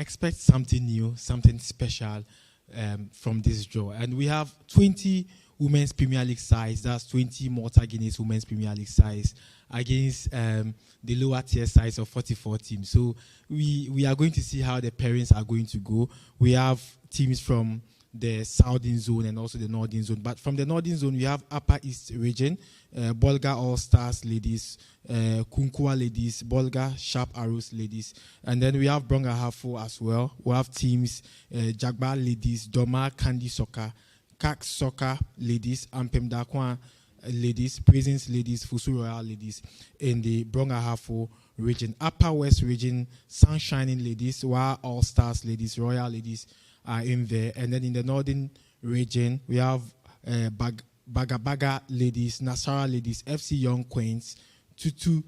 expect something new, something special from this draw. And we have 20 Women's Premier League sides, that's 20 Malta Guinness Women's Premier League sides against the lower tier sides of 44 teams. So we are going to see how the pairings are going to go. We have teams from the Southern Zone and also the Northern Zone. But from the Northern Zone, we have Upper East Region, Bolga All-Stars ladies, Kunkua ladies, Bolga Sharp Arrows ladies. And then we have Bronga Hafo as well. We have teams Jagba ladies, Doma Kandi Soccer, Kak Soccer ladies, Ampem Dakwa ladies, Prisons ladies, Fusu Royal ladies in the Bronga Hafo region. Upper West region, Sunshining ladies, Wa All-Stars ladies, Royal ladies are in there. And then in the Northern region, we have Baga ladies, Nasara ladies, FC Young Queens, two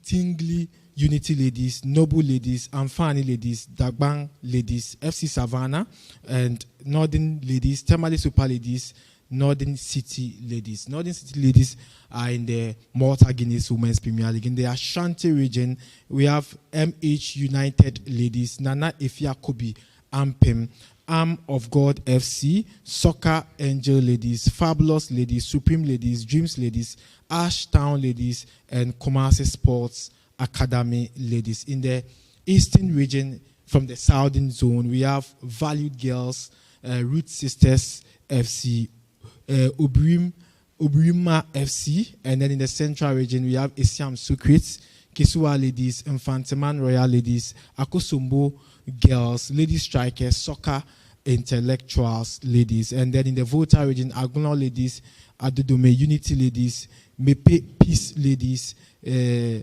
Tingley Unity ladies, Noble ladies, Amfani ladies, Dagbang ladies, FC Savannah, and Northern ladies, Tamale Super ladies, Northern City ladies. Northern City ladies are in the Malta Guinness Women's Premier League. In the Ashanti region, we have MH United ladies, Nana Efia Kobi Ampem, Arm of God FC, Soccer Angel ladies, Fabulous ladies, Supreme ladies, Dreams ladies, Ashtown ladies, and Kumasi Sports Academy ladies. In the Eastern region, from the Southern Zone, we have Valued Girls, Root Sisters FC, Ubrima FC, and then in the Central region, we have Isiam Secrets, Kisua ladies, Infantiman Royal ladies, Akosombo Girls, Lady Strikers, Soccer Intellectuals ladies. And then in the Volta region, Aguno ladies, Adodome Unity ladies, Mepe Peace ladies,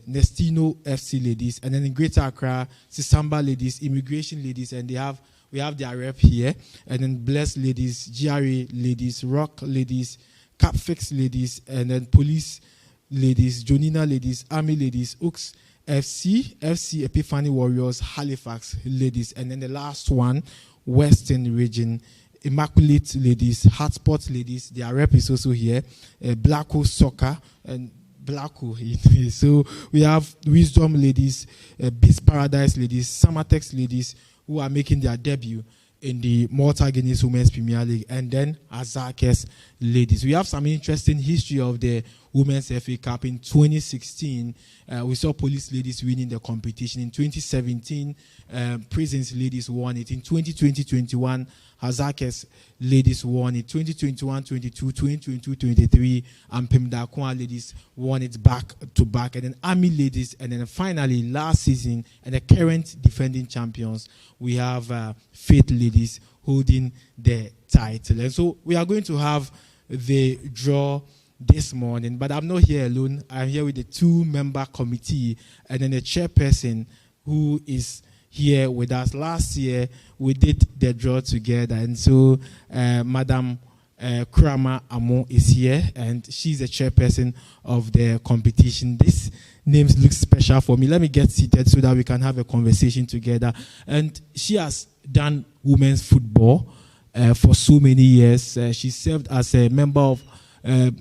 Nestino FC ladies. And then in Greater Accra, Sisamba ladies, Immigration ladies, and we have their rep here. And then Blessed ladies, GRA ladies, Rock ladies, Capfix ladies, and then Police ladies, Jonina ladies, Army ladies, Oaks FC Epiphany Warriors, Halifax ladies. And then the last one, Western region, Immaculate ladies, Hotspot ladies, their rep is also here, Blacko Soccer and Blacko. So we have Wisdom ladies, Beast Paradise ladies, Summertex ladies who are making their debut in the Malta Guinness Women's Premier League, and then Azakes ladies. We have some interesting history of the Women's FA Cup. In 2016, we saw Police ladies winning the competition. In 2017, Prisons ladies won it. In 2020-21, Azakes ladies won it. 2021-22, 2022-23, and Pemdakwa ladies won it back to back. And then Army ladies, and then finally last season, and the current defending champions, we have Faith ladies holding the title. And so we are going to have the draw this morning, but I'm not here alone. I'm here with the 2-member committee and then the chairperson who is here with us. Last year, we did the draw together, and so Madam Kurama Amo is here, and she's the chairperson of the competition. This name looks special for me. Let me get seated so that we can have a conversation together. And she has done women's football for so many years. She served as a member of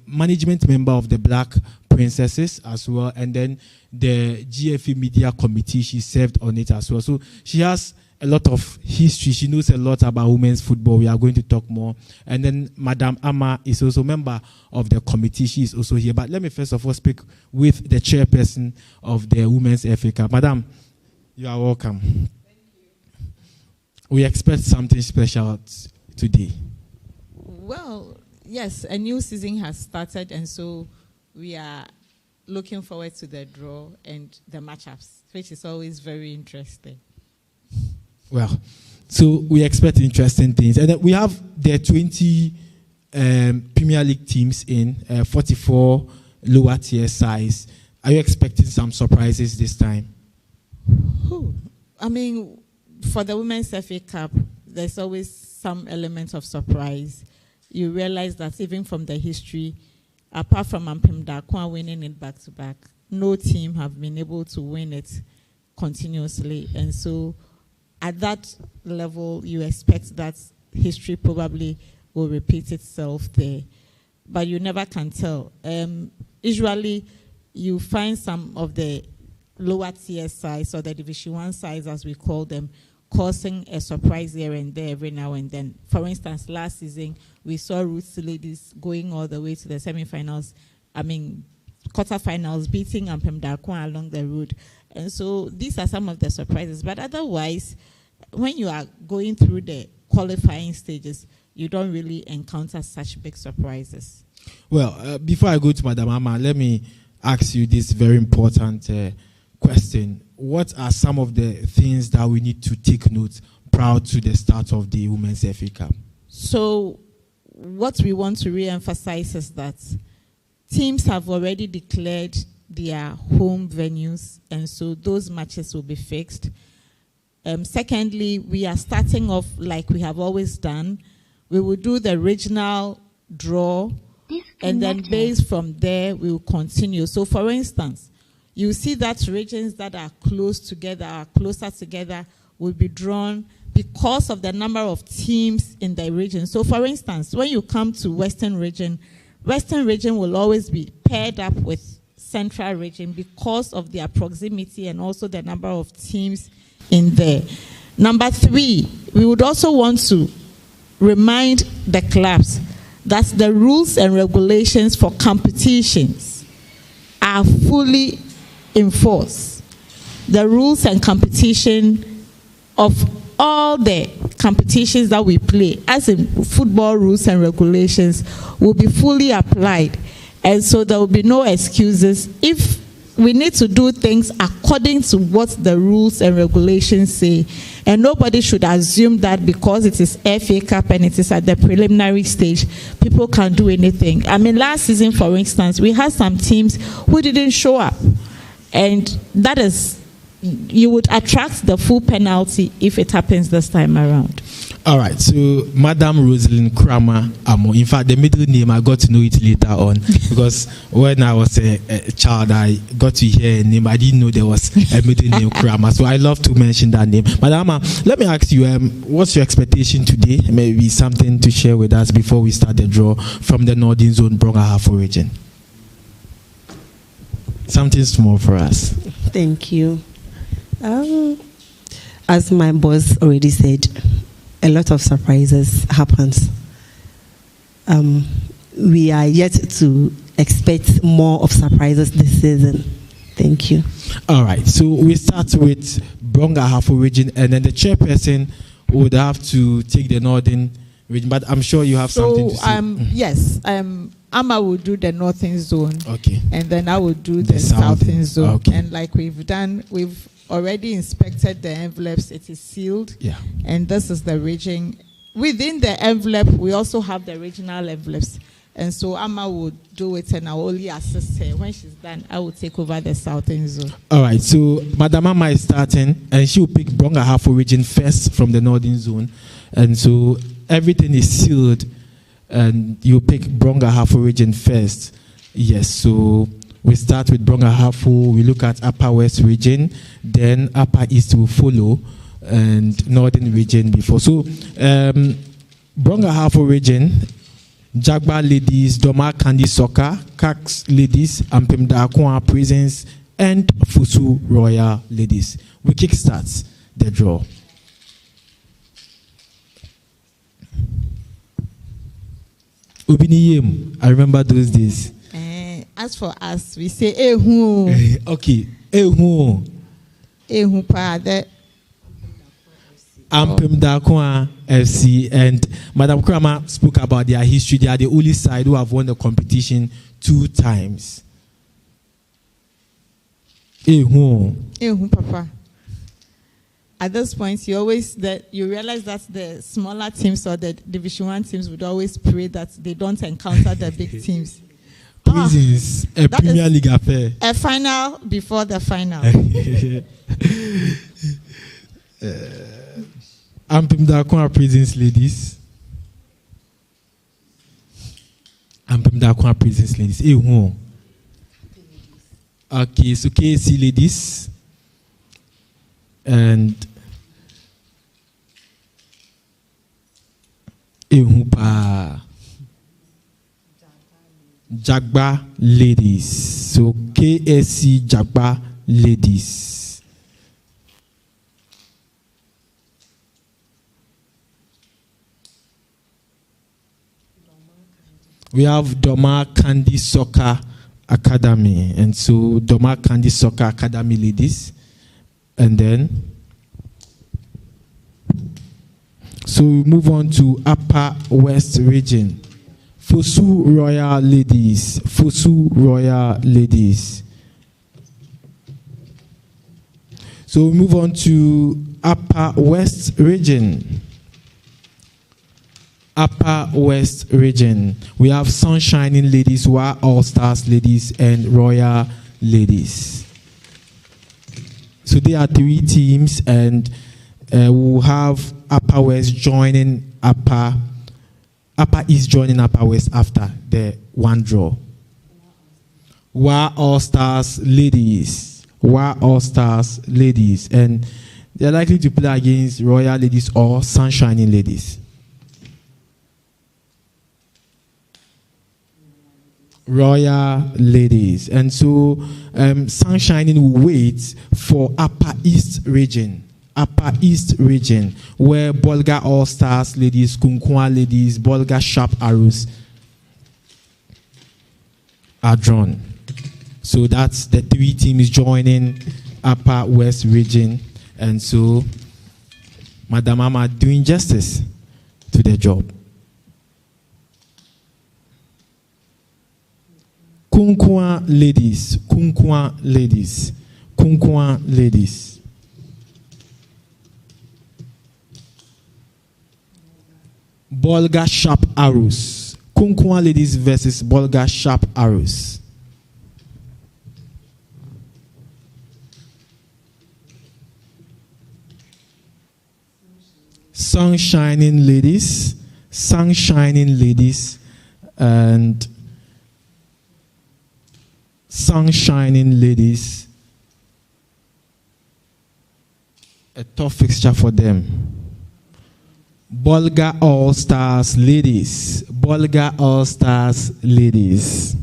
management member of the Black Princesses as well, and then the GFA Media Committee, she served on it as well. So she has a lot of history. She knows a lot about women's football. We are going to talk more. And then Madam Amma is also a member of the committee. She is also here. But let me first of all speak with the chairperson of the Women's FA Cup. Madam, you are welcome. Thank you. We expect something special today. Well, yes, a new season has started, and so we are looking forward to the draw and the matchups, which is always very interesting. Well, so we expect interesting things. And we have the 20 Premier League teams in 44 lower tier size. Are you expecting some surprises this time? I mean, for the Women's FA Cup, there's always some element of surprise. You realize that even from the history, apart from Ampem Dakwa winning it back-to-back, no team have been able to win it continuously. And so at that level, you expect that history probably will repeat itself there. But you never can tell. Usually, you find some of the lower tier sides, or the Division 1 sides as we call them, causing a surprise here and there every now and then. For instance, last season, we saw Roots Ladies going all the way to the semi-finals, quarterfinals, beating Ampem Darkwa along the road. And so these are some of the surprises. But otherwise, when you are going through the qualifying stages, you don't really encounter such big surprises. Well, before I go to Madam Ama, let me ask you this very important question. What are some of the things that we need to take note prior to the start of the Women's FA Cup? So what we want to re-emphasize is that teams have already declared their home venues, and so those matches will be fixed. Secondly, we are starting off like we have always done. We will do the regional draw, and then based from there, we will continue. So for instance, you see that regions that are closer together, will be drawn because of the number of teams in the region. So for instance, when you come to Western region will always be paired up with Central region because of their proximity and also the number of teams in there. Number 3, we would also want to remind the clubs that the rules and regulations for competitions are fully enforced. The rules and competition of all the competitions that we play, as in football rules and regulations, will be fully applied. And so there will be no excuses. If we need to do things according to what the rules and regulations say, and nobody should assume that because it is FA Cup and it is at the preliminary stage, people can do anything. I mean, last season, for instance, we had some teams who didn't show up, and that is, you would attract the full penalty if it happens this time around. All right, so Madam Rosalind Kramer Amo. In fact, the middle name, I got to know it later on because when I was a child, I got to hear a name. I didn't know there was a middle name Kramer, so I love to mention that name. Madam Ama, let me ask you, what's your expectation today? Maybe something to share with us before we start the draw from the Northern Zone Brong-Ahafo region. Something small for us. Thank you. As my boss already said, a lot of surprises happens. We are yet to expect more of surprises this season. Thank you. All right, so we start with Brong-Ahafo region, and then the chairperson would have to take the Northern region, but I'm sure you have something to say. Yes, Amma will do the Northern Zone. Okay. And then I will do the Southern Zone. Okay. And like we've done, we've already inspected the envelopes. It is sealed. Yeah. And this is the region. Within the envelope, we also have the regional envelopes. And so Amma will do it, and I will only assist her. When she's done, I will take over the Southern Zone. All right. So Madam Amma is starting, and she will pick Brong-Ahafo region first from the Northern Zone. And so everything is sealed, and you pick Brong-Ahafo region first. Yes. So we start with Brong-Ahafo. We look at Upper West region, then Upper East will follow, and Northern region before. So Brong-Ahafo region, Jagba Ladies, Doma Kandi Soccer, Cax Ladies, Ampem Darkwa Prisons, and Fusu Royal Ladies. We kickstart the draw. Ubiniyem, I remember those days. As for us, we say ehu. Okay, ehu. Ehu pa de. Ampem Darkwa FC, and Madam Kramer spoke about their history. They are the only side who have won the competition 2 times. Ehu papa. At this point, you realize that the smaller teams or the Division 1 teams would always pray that they don't encounter the big teams. Prisons, a Premier League affair. A final before the final. Ampem Darkwa Prisons Ladies. Ampem Darkwa Prisons Ladies. Okay, so KC Ladies. And Jagba Ladies. So KSC Jagba ladies. We have Doma Candy Soccer Academy. And so Doma Candy Soccer Academy ladies. And then, so we move on to Upper West Region. Fosu Royal Ladies. Fosu Royal Ladies. So we move on to Upper West Region. Upper West Region. We have Sunshining Ladies, Wa All Stars Ladies, and Royal Ladies. So there are 3 teams, and we'll have Upper West joining Upper East joining Upper West after the one draw. Wa All Stars Ladies. Wa All Stars Ladies. And they're likely to play against Royal Ladies or Sunshining Ladies. Royal Ladies. And so Sunshining will wait for Upper East Region. Upper East Region, where Bolga All Stars Ladies, Kunkwa Ladies, Bolga Sharp Arrows are drawn. So that's the 3 teams joining Upper West Region. And so Madam Mama doing justice to the job. Kunkwa Ladies, Kunkwa Ladies, Kunkwa Ladies. Bolga Sharp Arrows. Kunkwa Ladies versus Bolga Sharp Arrows. Sunshining Ladies. Sunshining Ladies. And Sunshining Ladies. A tough fixture for them. Bolga All Stars Ladies. Bolga All Stars Ladies.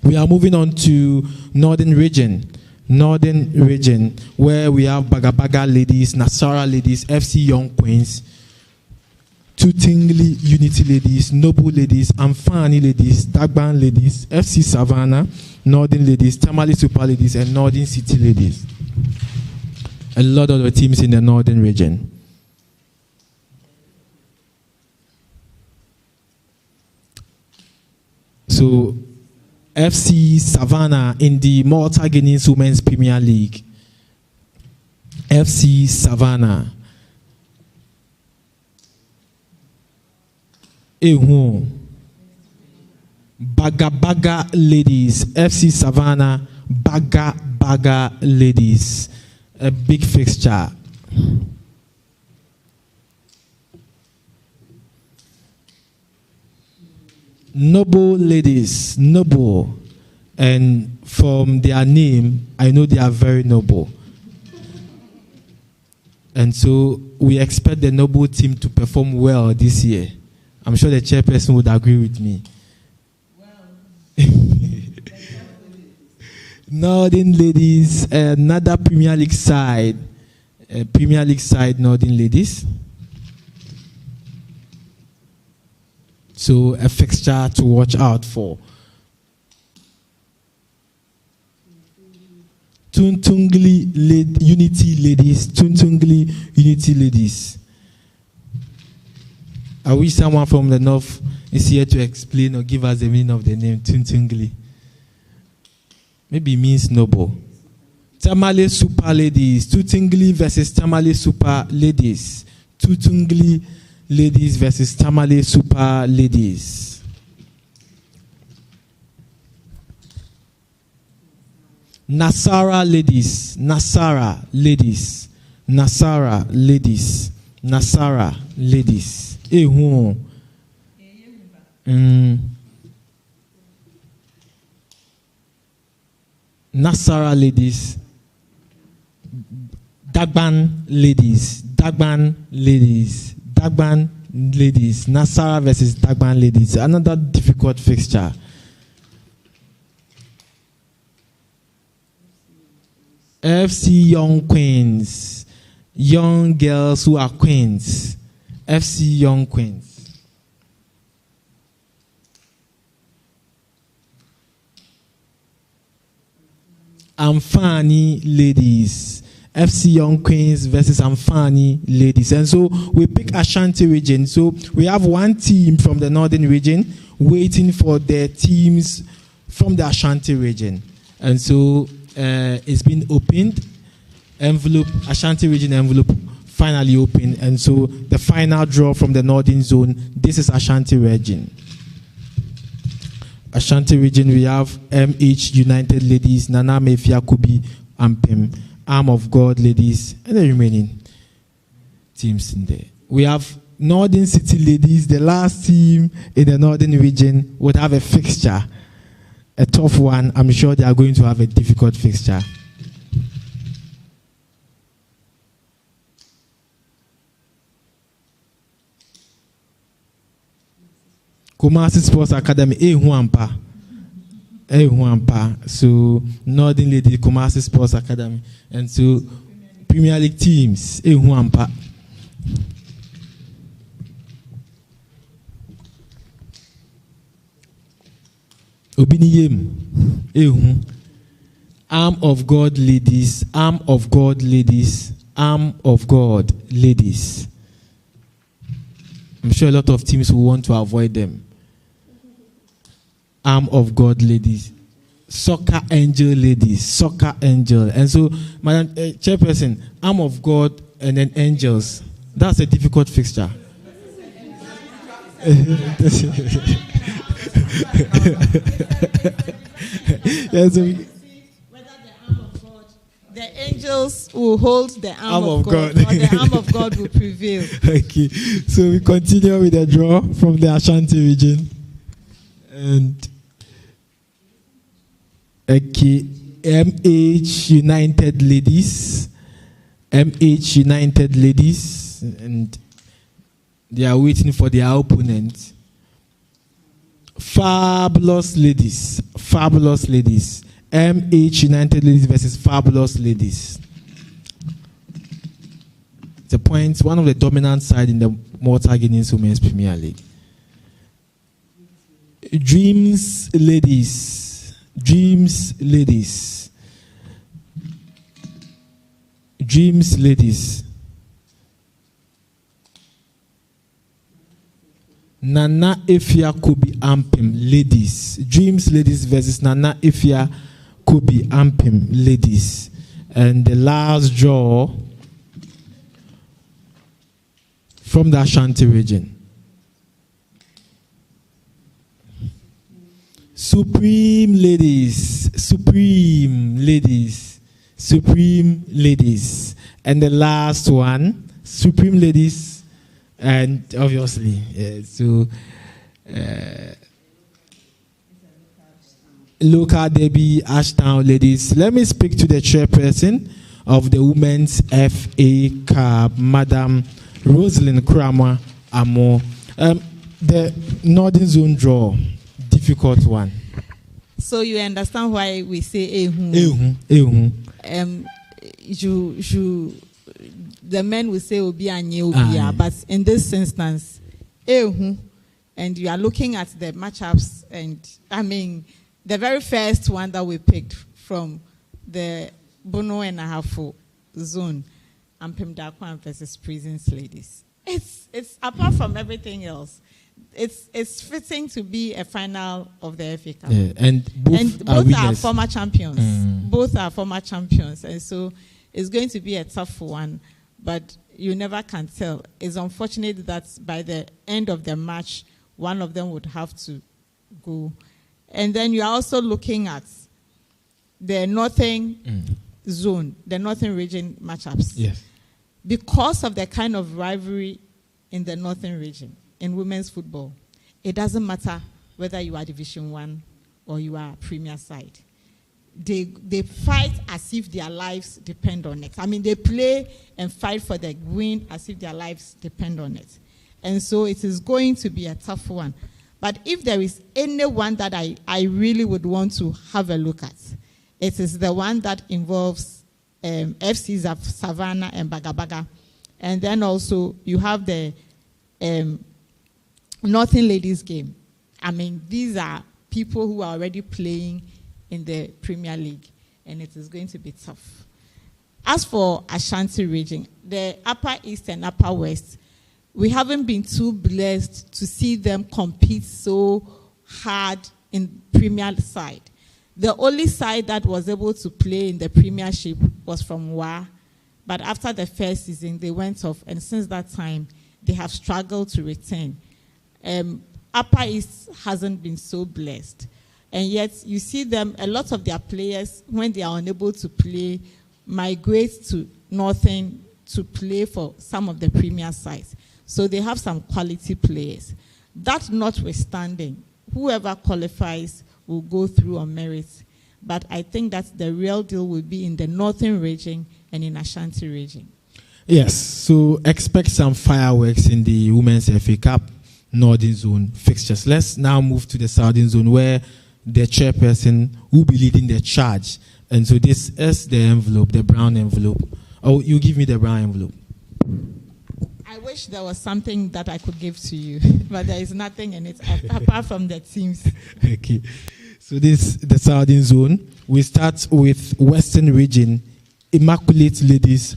We are moving on to Northern Region. Northern Region, where we have Bagabaga Ladies, Nasara Ladies, FC Young Queens, Tutingli Unity Ladies, Noble Ladies, Amfani Ladies, Dagban Ladies, FC Savannah, Northern Ladies, Tamale Super Ladies, and Northern City Ladies. A lot of the teams in the Northern Region. So, FC Savannah in the Malta Guineas Women's Premier League. FC Savannah. Baga Baga Ladies. FC Savannah. Baga Baga Ladies. A big fixture. Noble Ladies, noble, and from their name, I know they are very noble. And so we expect the noble team to perform well this year. I'm sure the chairperson would agree with me. Northern Ladies, another Premier League side, Northern Ladies. So a fixture to watch out for. Tuntungli Unity Ladies. Tuntungli Unity Ladies. I wish someone from the north is here to explain or give us the meaning of the name Tuntungli. Maybe it means noble. Tamale Super Ladies. Tuntungli versus Tamale Super Ladies. Tuntungli Ladies versus Tamale Super Ladies. Nasara Ladies. Nasara Ladies. Nasara Ladies. Nasara Ladies. Nasara Ladies. Dagban Ladies. Dagban Ladies. Dagban Ladies. Nasara versus Dagban Ladies. Another difficult fixture. FC Young Queens. Young girls who are queens. FC Young Queens. Amfani Ladies. FC Young Queens versus Amfani Ladies. And so we pick Ashanti region. So we have one team from the northern region waiting for their teams from the Ashanti region. And so it's been opened. Envelope, Ashanti region envelope finally opened. And so the final draw from the northern zone, this is Ashanti region. Ashanti region, we have MH United Ladies, Nana Mefia Kubi Ampem, Arm of God Ladies, and the remaining teams in there. We have Northern City Ladies, the last team in the northern region would have a fixture, a tough one. I'm sure they are going to have a difficult fixture. Kumasi Sports Academy, Huampa. So, Northern Lady, Kumasi Sports Academy. And so, Premier League teams, Huampa. Obiniyem, Arm of God Ladies, Arm of God Ladies, Arm of God Ladies. I'm sure a lot of teams will want to avoid them. Arm of God Ladies, Soccer Angel Ladies, Soccer Angel. And so, Madam Chairperson, Arm of God and then Angels. That's a difficult fixture. Yeah, so the angels will hold the arm of God, or the arm of God will prevail. Okay, so we continue with the draw from the Ashanti region. And okay, MH United Ladies. MH United Ladies. And they are waiting for their opponent. Fabulous Ladies. Fabulous Ladies. MH United Ladies versus Fabulous Ladies. The points, one of the dominant side in the Malta Guineas Women's Premier League. Dreams Ladies. Dreams Ladies. Dreams Ladies. Nana Efia Kobi Ampem Ladies. Dreams Ladies versus Nana Efia Kobi Ampem Ladies. And the last draw from the Ashanti region. Supreme Ladies. Supreme Ladies. Supreme Ladies. And the last one, Supreme Ladies. And obviously, local Debbie Ashtown Ladies. Let me speak to the chairperson of the Women's FA Cup, Madam Rosalind Kramer Amo. The Northern Zone draw, difficult one. So you understand why we say the men will say Obi Anye Obia, but in this instance, and you are looking at the matchups, and I mean the very first one that we picked from the Bono and Ahafo zone, Ampem Dakwan versus Prisons Ladies. It's apart from everything else, it's fitting to be a final of the FA Cup. Yeah, and both are former champions. Both are former champions, and so it's going to be a tough one. But you never can tell. It's unfortunate that by the end of the match, one of them would have to go. And then you're also looking at the northern zone, the northern region matchups. Yes. Because of the kind of rivalry in the northern region in women's football, it doesn't matter whether you are Division 1 or you are Premier side. They fight as if their lives depend on it. I mean, they play and fight for the win as if their lives depend on it. And so it is going to be a tough one. But if there is anyone that I really would want to have a look at, it is the one that involves FC Savannah and Bagabaga. And then also you have the Northern Ladies game. I mean, these are people who are already playing in the Premier League, and it is going to be tough. As for Ashanti region, the Upper East and Upper West, we haven't been too blessed to see them compete so hard in Premier side. The only side that was able to play in the Premiership was from WA, but after the first season, they went off, and since that time, they have struggled to return. Upper East hasn't been so blessed. And yet, you see them, a lot of their players, when they are unable to play, migrate to Northern to play for some of the Premier sides. So they have some quality players. That notwithstanding, whoever qualifies will go through on merit. But I think that the real deal will be in the Northern region and in Ashanti region. Yes, so expect some fireworks in the Women's FA Cup Northern Zone fixtures. Let's now move to the Southern Zone, where the chairperson will be leading the charge. And so this is the envelope, the brown envelope. Oh, you give me the brown envelope. I wish there was something that I could give to you, but there is nothing in it apart from the teams. Okay. So this the Southern Zone. We start with Western Region, Immaculate Ladies,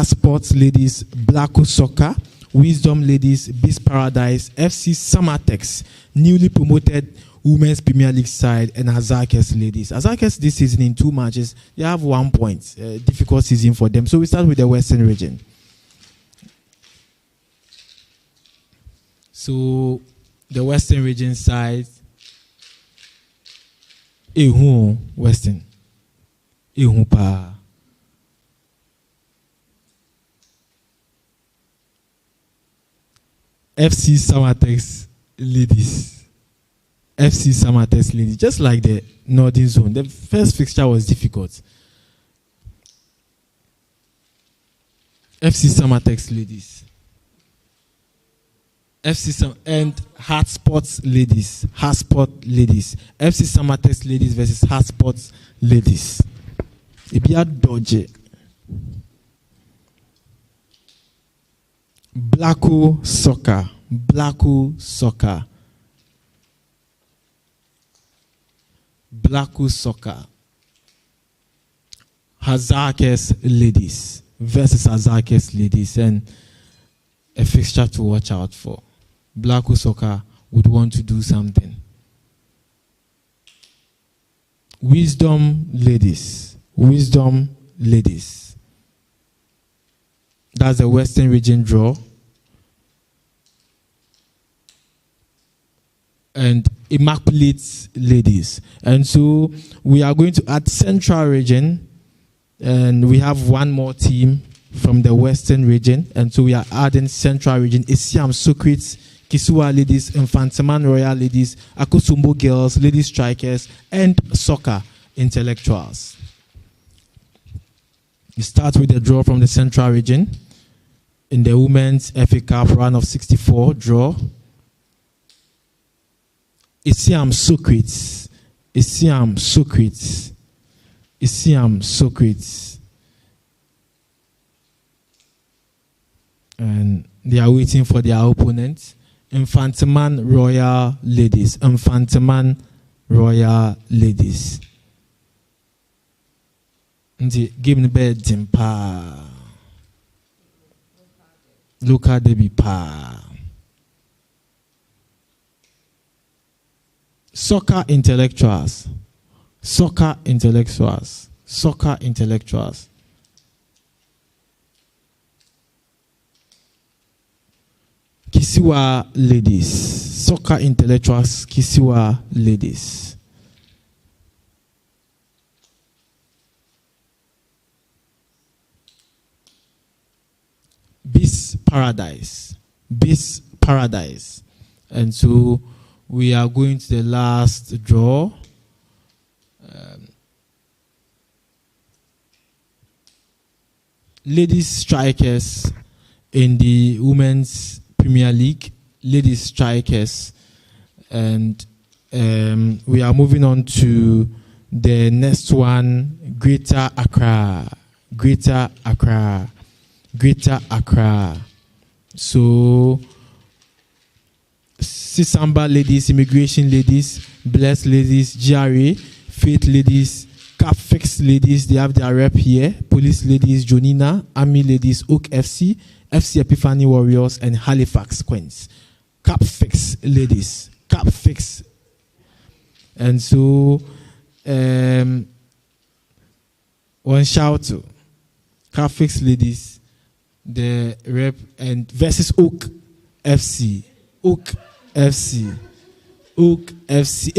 Sports Ladies, Blacko Soccer, Wisdom Ladies, Beast Paradise, FC Samatex, newly promoted Women's Premier League side, and Azakes Ladies. Azakes this season in 2 matches, they have 1 point. Difficult season for them. So we start with the Western Region. So the Western Region side, Western, pa. FC Samatex Ladies. FC Samatex Ladies. Just like the Northern Zone. The first fixture was difficult. FC Samatex Ladies. And Sports Ladies. Sport Ladies. FC Samatex Ladies versus Sports Ladies. Ibia Dodge. Blacko Soccer. Blacko Soccer. Blacko Soccer. Azakes Ladies versus Azakes Ladies. And a fixture to watch out for. Blacko Soccer would want to do something. Wisdom Ladies. Wisdom Ladies. That's the Western Region draw. And Immaculate Ladies. And so we are going to add Central Region. And we have one more team from the Western Region. And so we are adding Central Region. Isiam Socrates, Kisiwa Ladies, Infantiman Royal Ladies, Akosumbo Girls, Ladies Strikers, and Soccer Intellectuals. We start with the draw from the Central Region. In the Women's FA Cup run of 64 draw, Isiam Socrates, Isiam Socrates, Isiam Socrates. And they are waiting for their opponent. Infantiman Royal Ladies. Infantiman Royal Ladies. Give me bed pa. Local Debbie pa. Soccer Intellectuals. Soccer Intellectuals. Soccer Intellectuals. Kisiwa Ladies. Soccer Intellectuals. Kisiwa Ladies. Beast Paradise. Beast Paradise. And so we are going to the last draw. Ladies Strikers in the Women's Premier League. Ladies Strikers. And we are moving on to the next one, Greater Accra. Greater Accra. Greater Accra. So, Sisamba ladies, Immigration ladies, Blessed ladies, GRA, Faith ladies, Capfix ladies, they have their rep here. Police ladies, Jonina, Army ladies, Oak FC, FC Epiphany Warriors, and Halifax Queens. Capfix ladies, Capfix. And so, one shout to Capfix ladies, the rep, and versus Oak FC. Oak FC. Oak FC.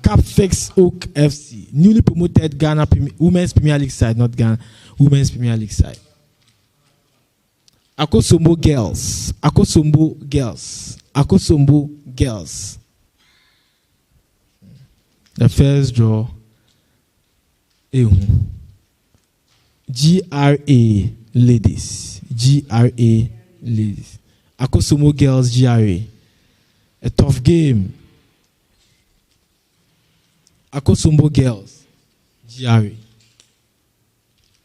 Capfix Oak FC. Newly promoted Ghana Women's Premier League side, not Ghana Women's Premier League side. Akosombo Girls. Akosombo Girls. Akosombo Girls. The first draw. GRA ladies. GRA ladies. Akosombo Girls GRA. A tough game. Akosombo Girls GRA.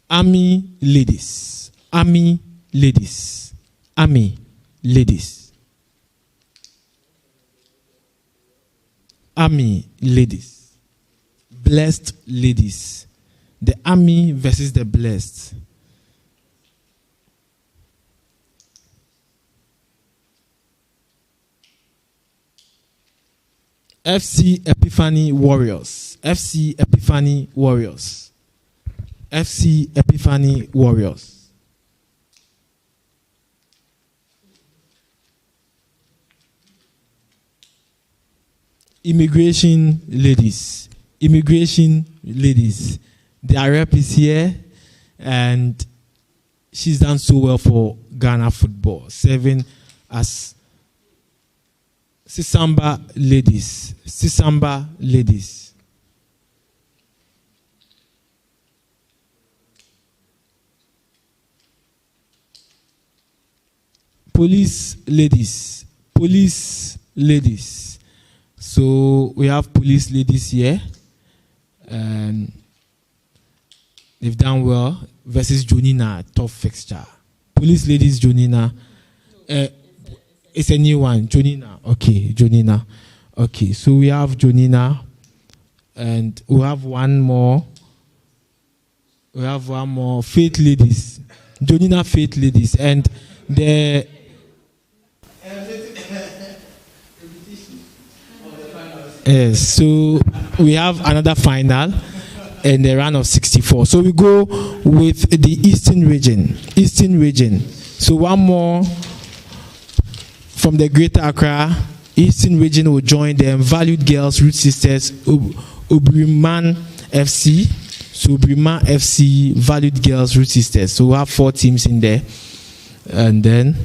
Army ladies. Army ladies. Army ladies. Army ladies. Blessed ladies. The Army versus the Blessed. FC Epiphany Warriors. FC Epiphany Warriors. FC Epiphany Warriors. Immigration ladies. Immigration ladies. Their rep is here, and she's done so well for Ghana football, serving as Sisamba ladies. Sisamba ladies. Police ladies. Police ladies. So we have police ladies here, and they've done well versus Jonina, top fixture. Police ladies, Jonina. It's a new one, Jonina. Okay, Jonina. Okay, so we have Jonina, and we have one more. We have one more, Faith ladies. Jonina, Faith ladies. And the so we have another final in the round of 64. So we go with the Eastern region. Eastern region. So one more from the Greater Accra. Eastern region will join them. Valued Girls, Root Sisters, Obriman FC. So Obriman FC, Valued Girls, Root Sisters. So we have 4 teams in there. And then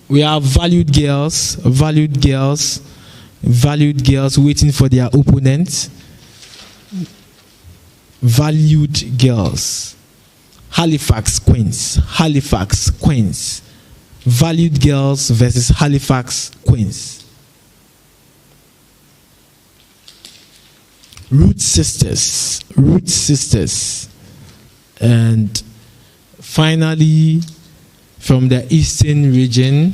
we have Valued Girls, Valued Girls, Valued Girls waiting for their opponents. Valued Girls. Halifax Queens. Halifax Queens. Valued Girls versus Halifax Queens. Root Sisters. Root Sisters. And finally, from the Eastern region,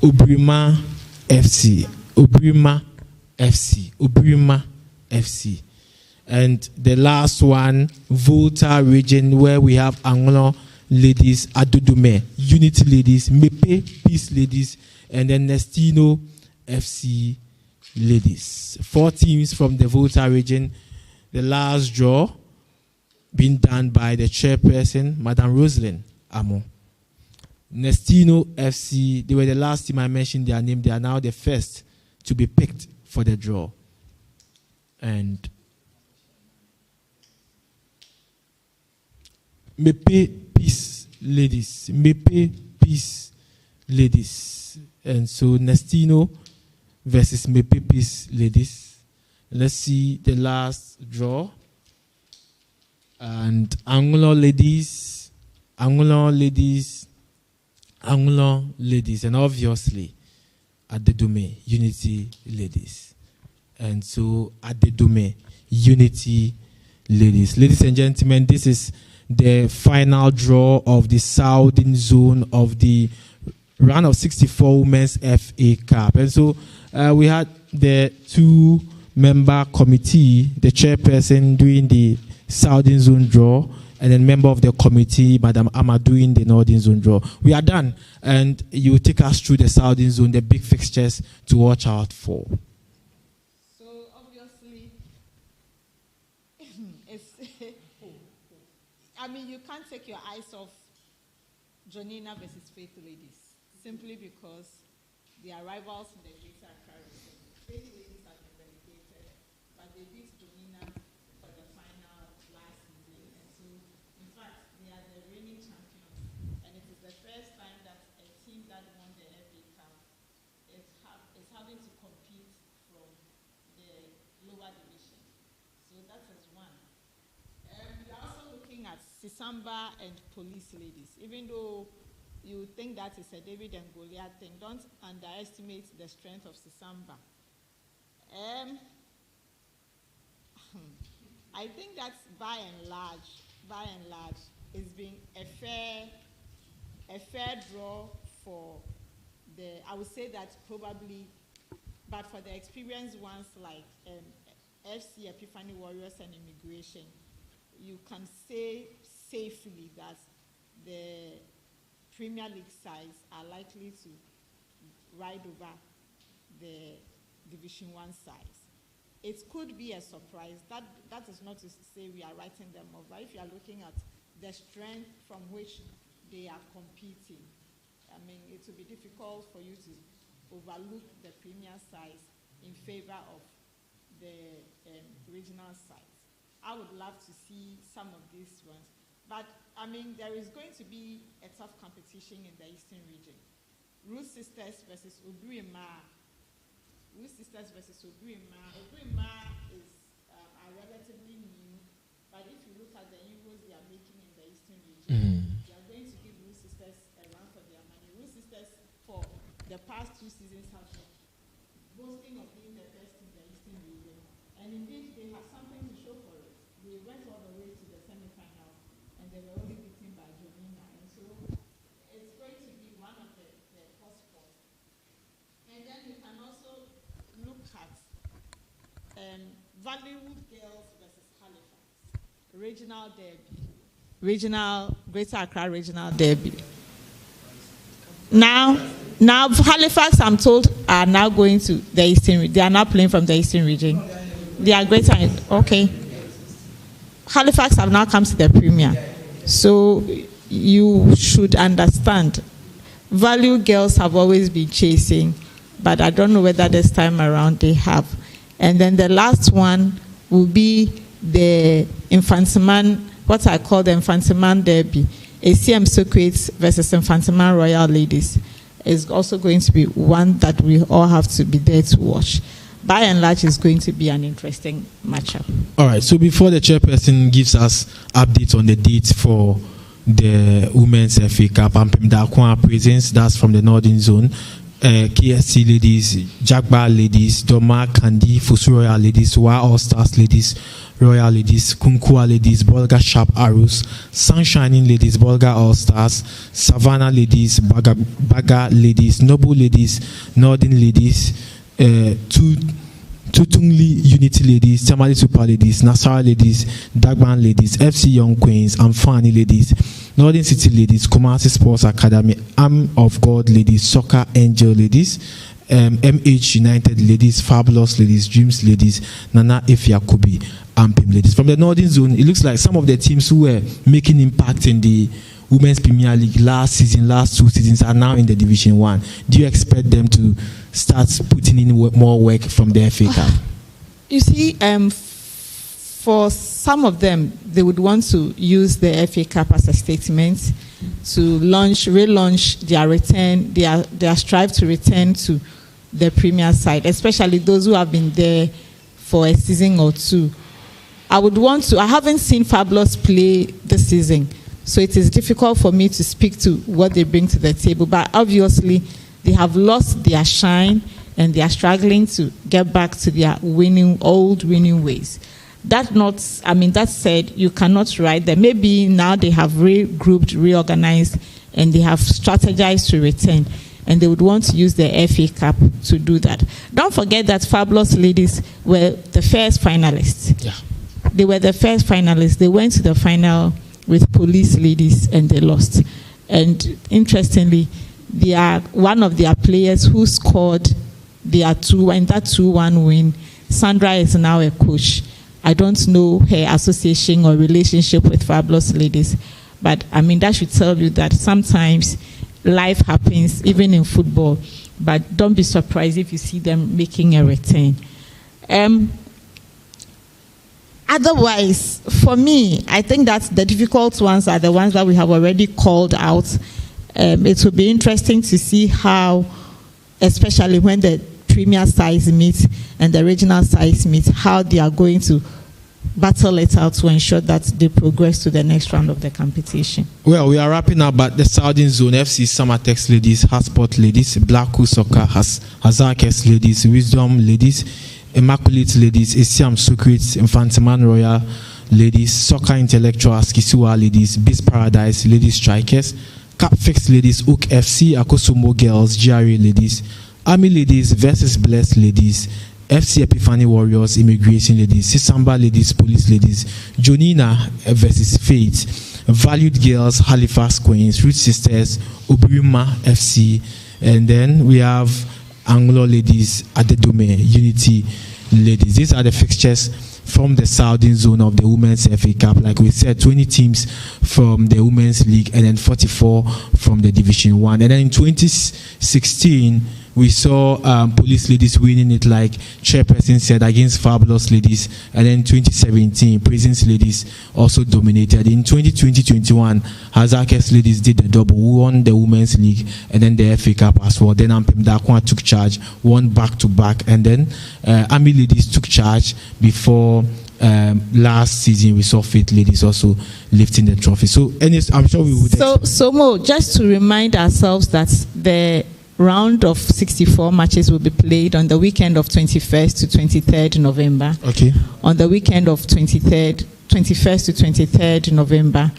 Obrima FC. Obrima FC. Obrima FC. And the last one, Volta region, where we have Anglo ladies, Adodume, Unity ladies, Mepe, Peace ladies, and then Nestino FC ladies. 4 teams from the Volta region. The last draw being done by the chairperson, Madam Rosalind Amo. Nestino FC, they were the last team I mentioned their name. They are now the first to be picked for the draw. And Mepe Peace ladies. Mepe Peace ladies. And so Nestino versus Mepe Peace ladies. Let's see the last draw. And Anglo ladies. Anglo ladies. Anglo ladies. And obviously Adedume Unity ladies. And so Adedume Unity ladies. Ladies and gentlemen, this is the final draw of the Southern Zone of the round of 64 Women's FA Cup. And so we had the 2-member committee, the chairperson doing the Southern Zone draw, and then member of the committee, Madam Amma, doing the Northern Zone draw. We are done, and you take us through the Southern Zone, the big fixtures to watch out for. So obviously, I mean, you can't take your eyes off Jonina versus Faith Ladies, simply because they are rivals in the Greater Accra region. Faith Ladies have been relegated, but they beat Jonina for the final last season. And so, in fact, they are the reigning champions. And it is the first time that a team that won the FA Cup is having to compete from the lower division. So that is one. We are also looking at Sisamba and Police Ladies. Even though you think that is a David and Goliath thing, don't underestimate the strength of Sisamba. I think that's by and large, it's been a fair draw for I would say that probably, but for the experienced ones like FC Epiphany Warriors and Immigration, you can say safely that the Premier League sides are likely to ride over the Division 1 sides. It could be a surprise. That is not to say we are writing them off, but if you are looking at the strength from which they are competing, I mean, it will be difficult for you to overlook the Premier sides in favor of the regional sides. I would love to see some of these ones. But, I mean, there is going to be a tough competition in the Eastern region. Ruth Sisters versus Obrima. Ruth Sisters versus Obrima. Obrima are relatively new, but if you look at the inroads they are making in the Eastern region, they are going to give Ruth Sisters a run for their money. Ruth Sisters, for the past 2 seasons, have been boasting of being the best in the Eastern region. And indeed, they have something to show for it. They went all the way to the semi-final, and they were only beaten by Jonina. And so it's going to be one of the hotspots. And then you can also look at Valleywood Girls versus Halifax. Regional derby. Greater Accra Regional Derby. Now Halifax, I'm told, are now going to the Eastern region. They are now playing from the Eastern region. They are greater. Okay. Halifax have now come to the Premier. So you should understand. Value Girls have always been chasing, but I don't know whether this time around they have. And then the last one will be the Infantiman, what I call the Infantiman Derby. ACM Socrates versus Infantiman Royal Ladies is also going to be one that we all have to be there to watch. By and large, it's going to be an interesting matchup. All right, so before the chairperson gives us updates on the dates for the Women's FA Cup, Ampim presents, that's from the Northern Zone, KSC Ladies, Jagba Ladies, Doma Kandi, Fusu Royal Ladies, Wa All Stars Ladies, Royal Ladies, Kunkua Ladies, Bolga Sharp Arrows, Sunshining Ladies, Bolga All Stars, Savannah Ladies, Baga Ladies, Noble Ladies, Northern Ladies, Tutungli Unity Ladies, Tamale Super Ladies, Nasara Ladies, Dagban Ladies, FC Young Queens, Amfani Ladies, Northern City Ladies, Kumasi Sports Academy, Arm of God Ladies, Soccer Angel Ladies, MH United Ladies, Fabulous Ladies, Dreams Ladies, Nana Efiakubi, Ampim Ladies. From the Northern Zone, it looks like some of the teams who were making impact in the Women's Premier League last 2 seasons are now in the Division 1. Do you expect them to start putting in more work from the FA Cup? You see, for some of them, they would want to use the FA Cup as a statement to relaunch their return, their strive to return to the Premier side, especially those who have been there for a season or 2. I haven't seen Fabulous play this season, so it is difficult for me to speak to what they bring to the table. But obviously, they have lost their shine and they are struggling to get back to their old winning ways. That said, you cannot write them. Maybe now they have regrouped, reorganized, and they have strategized to return, and they would want to use the FA Cup to do that. Don't forget that Fabulous Ladies were the first finalists. Yeah. They were the first finalists. They went to the final with Police Ladies and they lost. And interestingly, they are one of their players who scored their 2-1 win. Sandra is now a coach. I don't know her association or relationship with Fabulous Ladies, but I mean, that should tell you that sometimes life happens, even in football, but don't be surprised if you see them making a return. Otherwise, for me, I think that the difficult ones are the ones that we have already called out. It will be interesting to see how, especially when the premier size meet and the regional size meet, how they are going to battle it out to ensure that they progress to the next round of the competition. Well, we are wrapping up, but the Southern Zone FC Summertex Ladies, Hasport Ladies, Blacko Soccer, Hazakes Ladies, Wisdom Ladies, Immaculate Ladies, Isiam Secrets, Infantiman Royal Ladies, Soccer Intellectuals, Kisua Ladies, Beast Paradise Ladies Strikers, Capfix Ladies, Oak FC, Akosumo Girls, GRA Ladies, Army Ladies versus Blessed Ladies, FC Epiphany Warriors, Immigration Ladies, Sisamba Ladies, Police Ladies, Jonina versus Fate, Valued Girls, Halifax Queens, Root Sisters, Obirima FC, and then we have Anglo Ladies, Adedome, Unity Ladies. These are the fixtures from the Southern Zone of the Women's FA Cup. Like we said, 20 teams from the Women's League and then 44 from the Division 1. And then in 2016, we saw Police Ladies winning it, like Chairperson said, against Fabulous Ladies. And then 2017, Prisons Ladies also dominated. In 2020-21, Hazakes Ladies did the double, won the Women's League and then the FA Cup as well. Then Ampem Dakwa took charge, won back-to-back. And then Army Ladies took charge before last season. We saw Faith Ladies also lifting the trophy. So I'm sure we would... So Mo, just to remind ourselves that the round of 64 matches will be played on the weekend of 21st to 23rd November. Okay. On the weekend of 21st to 23rd November.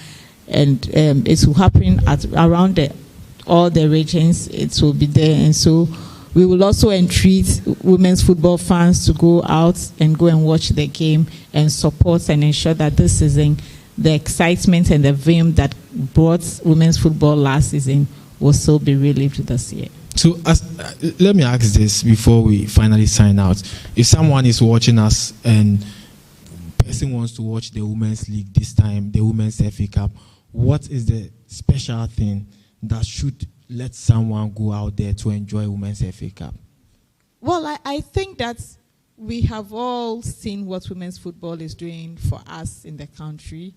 And it will happen around all the regions. It will be there. And so we will also entreat women's football fans to go out and go and watch the game and support and ensure that this season, the excitement and the vim that brought women's football last season will still be relived this year. So let me ask this before we finally sign out. If someone is watching us and person wants to watch the Women's League this time, the Women's FA Cup, what is the special thing that should let someone go out there to enjoy Women's FA Cup? Well, I think that we have all seen what women's football is doing for us in the country.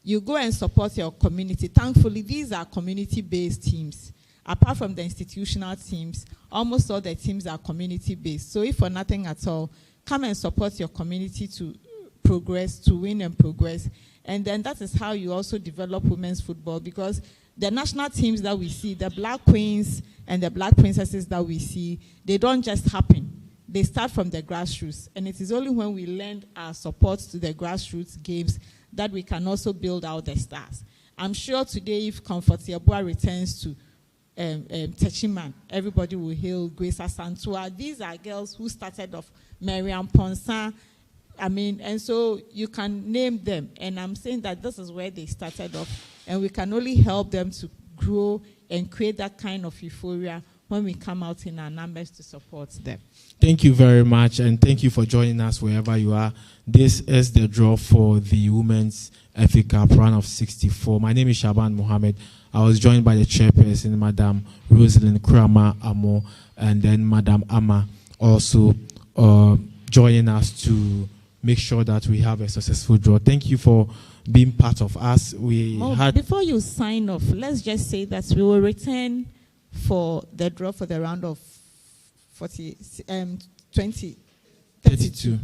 You go and support your community. Thankfully, these are community-based teams. Apart from the institutional teams, almost all the teams are community-based. So if for nothing at all, come and support your community to progress, to win and progress. And then that is how you also develop women's football, because the national teams that we see, the Black Queens and the Black Princesses that we see, they don't just happen. They start from the grassroots. And it is only when we lend our support to the grassroots games that we can also build out the stars. I'm sure today if Comfort Yabua returns to Techiman, everybody will hail Grace Asantua. These are girls who started off, Mariam Ponsa, and so you can name them. And I'm saying that this is where they started off, and we can only help them to grow and create that kind of euphoria when we come out in our numbers to support them. Thank you very much, and thank you for joining us wherever you are. This is the draw for the Women's FA Cup round of 64. My name is Shaban Mohammed. I was joined by the chairperson, Madam Rosalind Krama Amo, and then Madam Amma also joining us to make sure that we have a successful draw. Thank you for being part of us. Before you sign off, let's just say that we will return for the draw for the round of 32.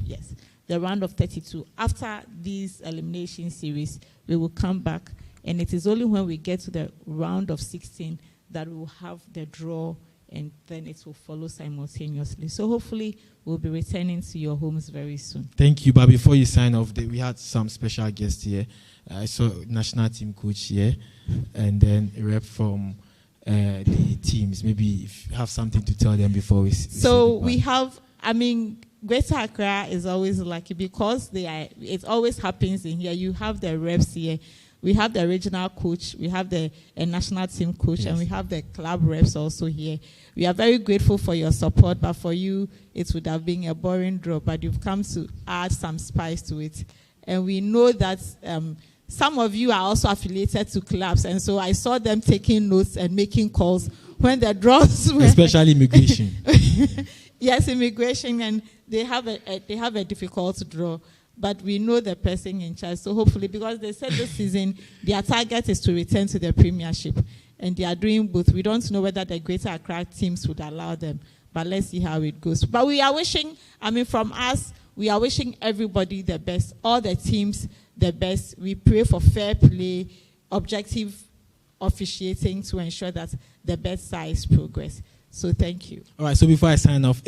Yes, the round of 32. After this elimination series, we will come back, and it is only when we get to the round of 16 that we will have the draw and then it will follow simultaneously. So hopefully we'll be returning to your homes very soon. Thank you. But before you sign off, we had some special guests here. I saw national team coach here, and then a rep from the teams. Maybe if you have something to tell them before we So we have, Greater Accra is always lucky because it always happens in here. You have the reps here. We have the regional coach, we have the national team coach, and we have the club reps also here. We are very grateful for your support, but for you, it would have been a boring draw, but you've come to add some spice to it. And we know that some of you are also affiliated to clubs, and so I saw them taking notes and making calls when the draws were... Especially immigration. Yes, immigration, and they have a difficult draw. But we know the person in charge. So hopefully, because they said this season, their target is to return to the Premiership. And they are doing both. We don't know whether the Greater Accra teams would allow them. But let's see how it goes. But we are wishing, from us, we are wishing everybody the best. All the teams the best. We pray for fair play, objective officiating to ensure that the best sides progress. So thank you. All right, so before I sign off,